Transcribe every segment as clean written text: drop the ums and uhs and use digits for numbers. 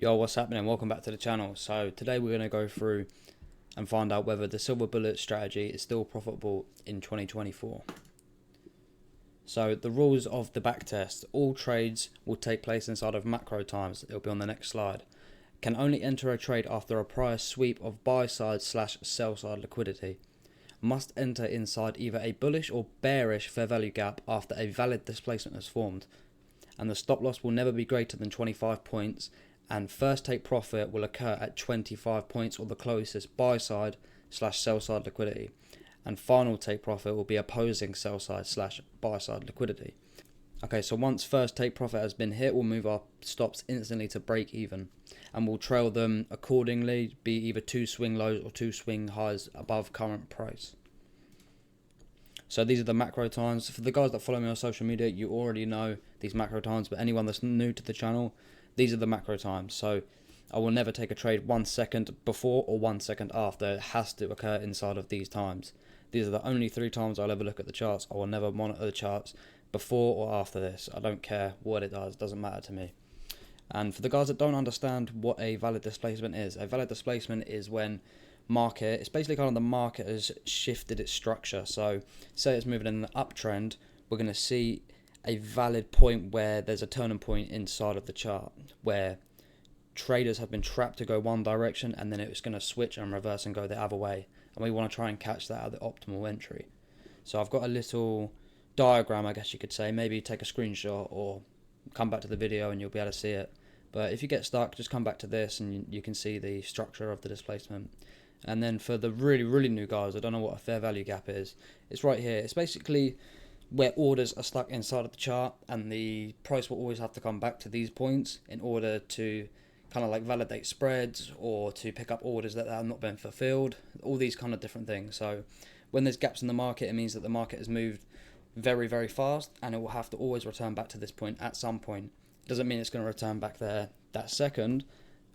Yo, what's happening? Welcome back to the channel. So today we're going to go through and find out whether the silver bullet strategy is still profitable in 2024. So the rules of the backtest: all trades will take place inside of macro times. It'll be on the next slide. Can only enter a trade after a prior sweep of buy side / sell side liquidity. Must enter inside either a bullish or bearish fair value gap after a valid displacement has formed. And the stop loss will never be greater than 25 points. And first take profit will occur at 25 points or the closest buy side / sell side liquidity. And final take profit will be opposing sell side / buy side liquidity. Okay, so once first take profit has been hit, we'll move our stops instantly to break even. And we'll trail them accordingly, be either 2 swing lows or 2 swing highs above current price. So these are the macro times. For the guys that follow me on social media, you already know these macro times, but anyone that's new to the channel, these are the macro times. So I will never take a trade 1 second before or 1 second after. It has to occur inside of these times. These are the only 3 times I'll ever look at the charts. I will never monitor the charts before or after this. I don't care what it does. It doesn't matter to me. And for the guys that don't understand what a valid displacement is, a valid displacement is when market, it's basically kind of the market has shifted its structure. So say it's moving in an uptrend, we're going to see a valid point where there's a turning point inside of the chart where traders have been trapped to go one direction and then it's going to switch and reverse and go the other way, and we want to try and catch that at the optimal entry. So I've got a little diagram, I guess you could say. Maybe take a screenshot or come back to the video and you'll be able to see it. But if you get stuck, just come back to this and you can see the structure of the displacement. And then for the really new guys, I don't know what a fair value gap is. It's right here. It's basically where orders are stuck inside of the chart, and the price will always have to come back to these points in order to kind of like validate spreads or to pick up orders that have not been fulfilled, all these kind of different things. So when there's gaps in the market, it means that the market has moved very fast, and it will have to always return back to this point at some point. Doesn't mean it's going to return back there that second,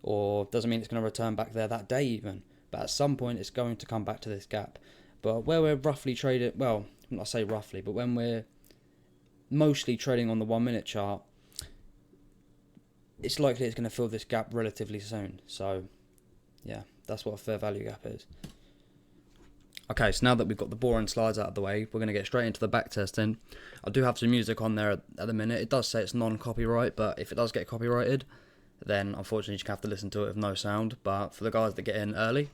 or doesn't mean it's going to return back there that day even, but at some point it's going to come back to this gap. But where we're roughly trading, well, I say roughly, but when we're mostly trading on the 1 minute chart, it's likely it's going to fill this gap relatively soon. So yeah, that's what a fair value gap is. Okay, so now that we've got the boring slides out of the way, we're going to get straight into the back testing. I do have some music on there at the minute. It does say it's non-copyright, but if it does get copyrighted, then unfortunately you have to listen to it with no sound. But for the guys that get in early,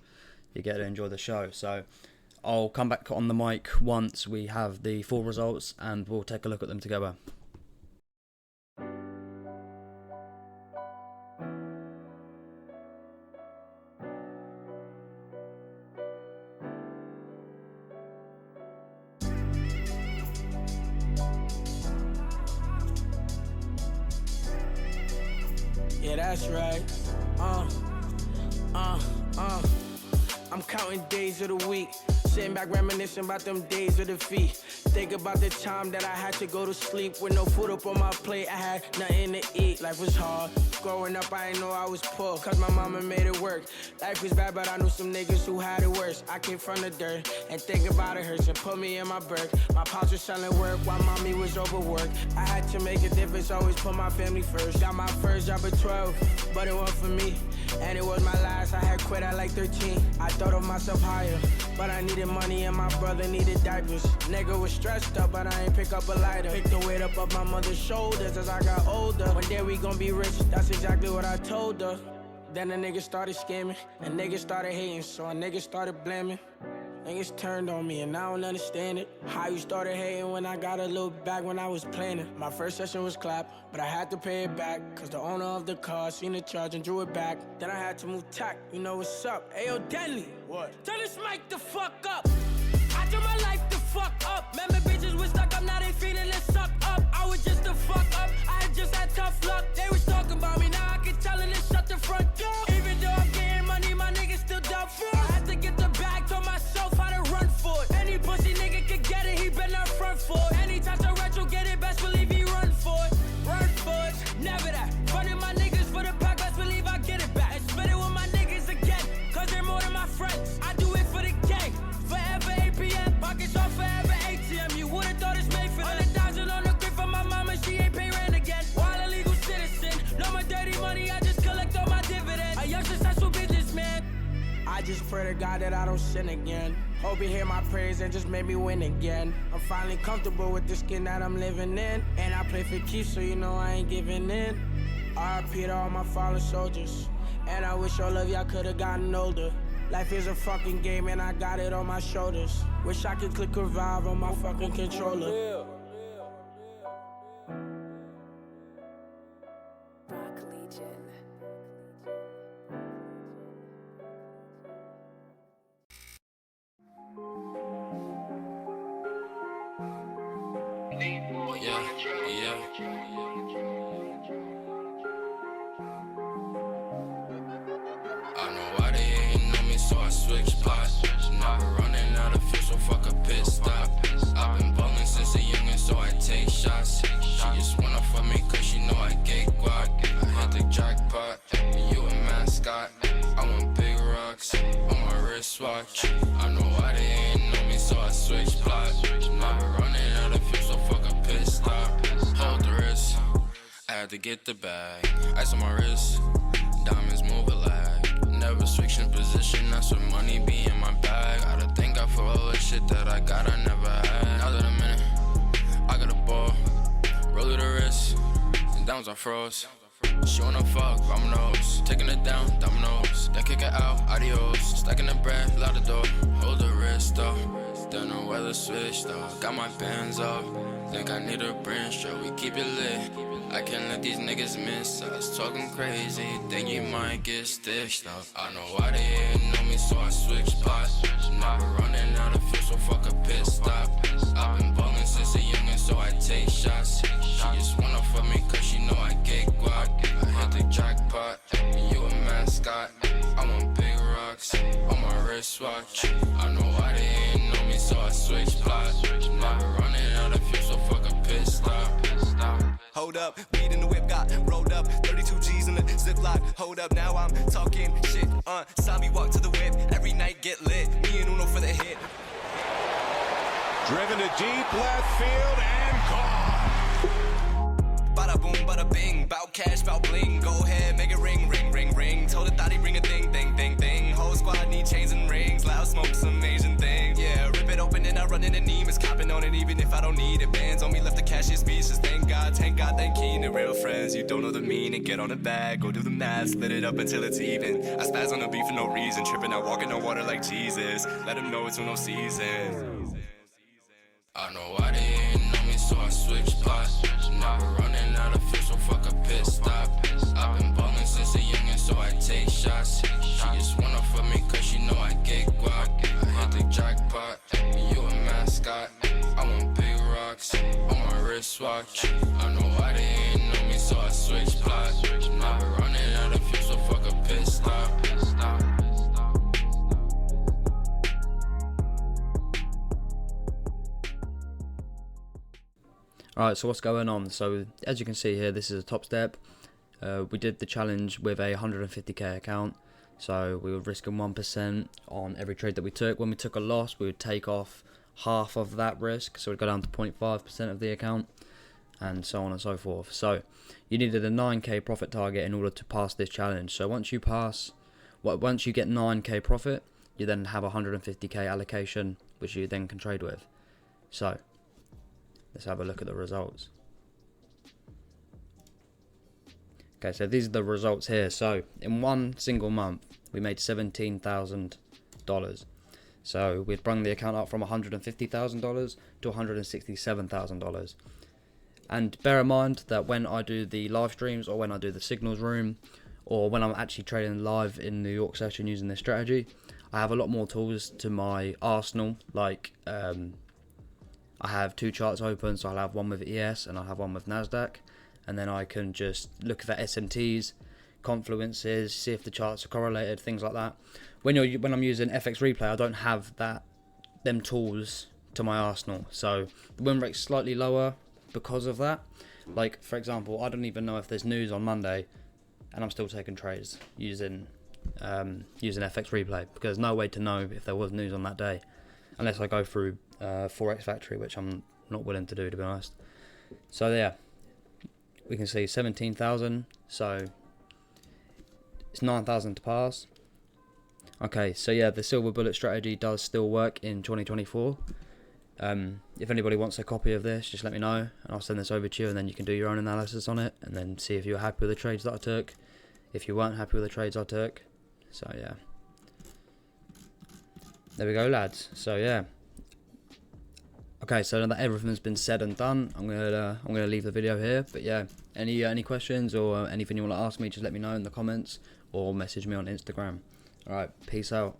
you get to enjoy the show. So I'll come back on the mic once we have the full results and we'll take a look at them together. Yeah, that's right. I'm counting days of the week, sitting back reminiscing about them days of defeat. Think about the time that I had to go to sleep with no food up on my plate. I had nothing to eat. Life was hard. Growing up, I didn't know I was poor, cause my mama made it work. Life was bad, but I knew some niggas who had it worse. I came from the dirt, and think about it hurts, and put me in my berth. My pops was selling work while mommy was overworked. I had to make a difference, always put my family first. Got my first job at 12, but it wasn't for me, and it was my last. I had quit at like 13. I thought of myself higher, but I needed money and my brother needed diapers. Nigga was stressed up, but I ain't pick up a lighter. Picked the weight up of my mother's shoulders as I got older. One day we gon' be rich, that's exactly what I told her. Then a nigga started scamming, and niggas started hating, so a nigga started blaming. Niggas turned on me and I don't understand it. How you started hating when I got a little back when I was planning. My first session was clap, but I had to pay it back, cause the owner of the car seen the charge and drew it back. Then I had to move tack, you know what's up. Ayo, Denley, what? Tell this mic the fuck up. I do my life the fuck up. Remember bitches was stuck up, now they feeling it suck up. I was just the fuck up, I had just had tough luck. They was talking about me, now I can tell it, shut the front door. Even though I'm getting money, my niggas still down for it. I had to get the bag, told myself how to run for it. Any pussy nigga could get it, he been up front for it. Anytime to retro get it, best believe he run for it. Run for it, never that. Running my niggas for the pack, best believe I get it back. And split it with my niggas again, cause they're more than my friends. I do it for the gang, forever APM, pockets off forever ATM. You would've thought it's made for them. 100,000 on the grip for my mama, she ain't pay rent again. pray to God that I don't sin again. Hope you hear my prayers and just make me win again. I'm finally comfortable with the skin that I'm living in. And I play for keeps, so you know I ain't giving in. RIP to all my fallen soldiers. And I wish all of y'all could've gotten older. Life is a fucking game and I got it on my shoulders. Wish I could click revive on my fucking controller. I know why they ain't know me, so I switch spots. Now we're running out of fuel, so fuck a pit stop. I've been ballin' since a youngin', so I take shots. She just wanna fuck me cause she know I get guac. I hit the jackpot, you a mascot. I want big rocks on my wristwatch. I know why they ain't know me, so I switch spots. Now we're running out of fuel, so fuck a pit stop. Hold the wrist, I had to get the bag. Ice on my wrist, diamonds move a lag. Never switching position, that's what money be in my bag. Gotta thank God for all the shit that I got, I never had. Now that I'm in it, I got a ball, roll to the wrist, and downs I froze. She wanna fuck, dominoes, taking it down, dominoes. Then kick it out, adios. Stacking the bread, loud the door, hold the wrist though. Don't know where the switch though, got my bands up. Think I need a branch, sure we keep it lit. I can't let these niggas miss us. Talking crazy, think you might get stitched up. I know why they ain't know me, so I switch spots. Now we're running out of fuel, so fuck a pit stop. I've been ballin' since a youngin', so I take shots. She just wanna fuck me cause she know I get guac. I hit the jackpot, you a mascot. I want big rocks on my wristwatch. I know why they ain't know me, so I switch spots. Now we're running out of fuel, so fuck a pit stop. Hold up, weed in the whip, got rolled up, 32 G's in the ziplock. Hold up, now I'm talking shit. Saw me walk to the whip, every night get lit. Me and Uno for the hit. Driven to deep left field and gone. Bada boom, bada bing, bout cash, bout bling. Go ahead, make it ring, ring, ring, ring. Told the thotty bring a thing, thing, thing, thing. Whole squad need chains and rings. Loud smoke, some Asian thing. Yeah, rip it open and I run in the Nemus. Copping on it even if I don't need it. Bands on me left the cashier speeches. Thank God, thank Keen. The real friends, you don't know the meaning. Get on the bag, go do the math, split it up until it's even. I spaz on the beat for no reason. Tripping out, walking on water like Jesus. Let them know it's no season. I know why they ain't know me, so I switch spots. Now we're running out of fuel, so fuck a pit stop. I've been ballin' since a youngin', so I take shots. She just wanna fuck me cause she know I get guac. I hit the jackpot, you a mascot. I want big rocks on my wristwatch. I know why they ain't know me, so I switch spots. Now we're running out of fuel, so fuck a pit stop. Alright, so what's going on? So as you can see here, this is a top step. We did the challenge with a 150k account, so we were risking 1% on every trade that we took. When we took a loss, we would take off half of that risk, so we'd go down to 0.5% of the account, and so on and so forth. So you needed a 9k profit target in order to pass this challenge. So once you get 9k profit, you then have a 150k allocation, which you then can trade with. So let's have a look at the results. Okay, so these are the results here. So in one single month, we made $17,000. So we'd bring the account up from $150,000 to $167,000. And bear in mind that when I do the live streams, or when I do the signals room, or when I'm actually trading live in New York session using this strategy, I have a lot more tools to my arsenal. Like I have two charts open, so I'll have one with ES and I'll have one with NASDAQ, and then I can just look for SMTs, confluences, see if the charts are correlated, things like that. When I'm using FX replay, I don't have them tools to my arsenal, so the win rate's slightly lower because of that. Like for example, I don't even know if there's news on Monday, and I'm still taking trades using FX replay, because there's no way to know if there was news on that day unless I go through Forex Factory, which I'm not willing to do, to be honest. So yeah, we can see 17,000, so it's 9,000 to pass. Okay, so yeah, the silver bullet strategy does still work in 2024. If anybody wants a copy of this, just let me know and I'll send this over to you, and then you can do your own analysis on it and then see if you're happy with the trades that I took, if you weren't happy with the trades I took. So yeah, there we go, lads. So yeah, okay, so now that everything's been said and done, I'm gonna leave the video here. But yeah, any questions or anything you want to ask me, just let me know in the comments or message me on Instagram. Alright, peace out.